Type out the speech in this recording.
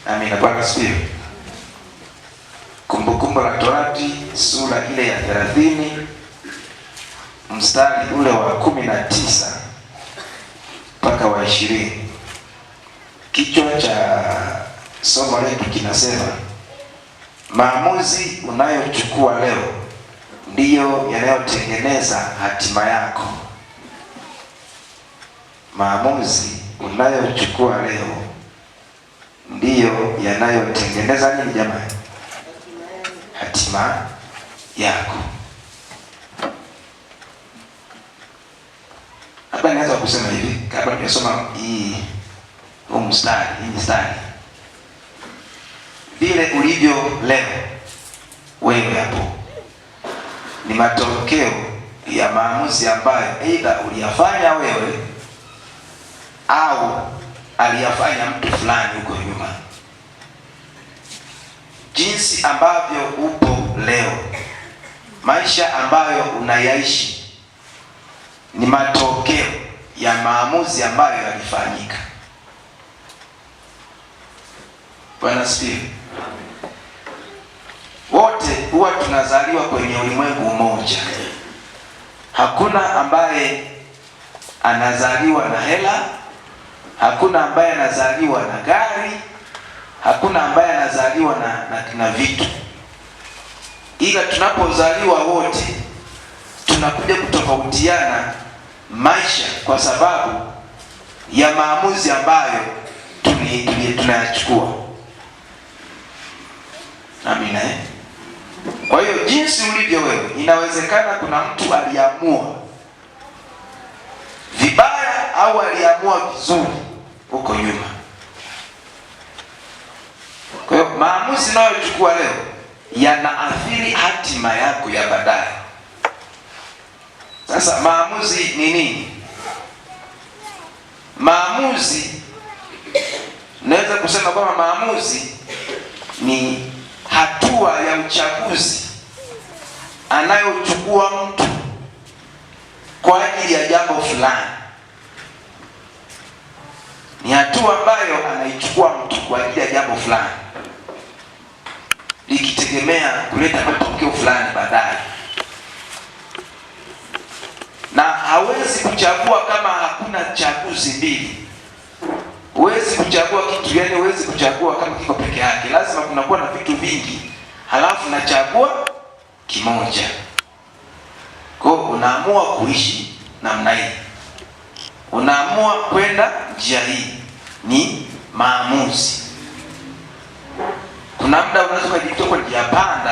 Amina. Bwana asifiwe. Kumbukumbu la Torati sura ile ya 30 mstari ule wa 19 mpaka wa 20. Kichwa cha somo letu kinasema maamuzi unayochukua leo ndiyo yanayotengeneza hatima yako. Maamuzi unayochukua leo ndiyo yanayotengeneza nini jamani? Hatima yako. Hapa naweza kusema hivi, kabla nimesoma hii mstari, vile ulivyo leo wewe hapo ni matokeo ya maamuzi ambayo aidha uliyafanya wewe au aliyafanya mtu fulani huko nyuma. Jinsi ambavyo upo leo, maisha ambayo unayaishi ni matokeo ya maamuzi ambayo yalifanyika. Bwana asifiwe. Wote huwa tunazaliwa kwenye ulimwengu mmoja. Hakuna ambaye anazaliwa na hela, hakuna ambaye anazaliwa na gari, hakuna ambaye anazaliwa na vitu. Ila tunapozaliwa wote tunakuja kutofautiana maisha kwa sababu ya maamuzi ambayo tunayachukua. Amina. Kwa hiyo jinsi ulivyo wewe, inawezekana kuna mtu aliamua vibaya au aliamua vizuri huko nyuma. Kwa hiyo maamuzi unayochukua leo yanaathiri hatima yako ya baadaye. Sasa maamuzi ni nini? Maamuzi, naweza kusema kwamba maamuzi ni hatua ya uchaguzi anayochukua mtu kwa ajili ya jambo fulani. Ni hatua ambayo anaichukua mtu kwa ajili ya jambo fulani, likitegemea kuleta matokeo fulani baadaye. Na hawezi kuchagua kama hakuna chaguzi mbili. Huwezi kuchagua kitu, yani huwezi kuchagua kama kiko peke yake. Lazima kunakuwa na vitu vingi, halafu nachagua kimoja. Kwa hiyo unaamua kuishi namna hii, unaamua kwenda njia hii, ni maamuzi. Kuna muda unaweza kujikuta kwa njia panda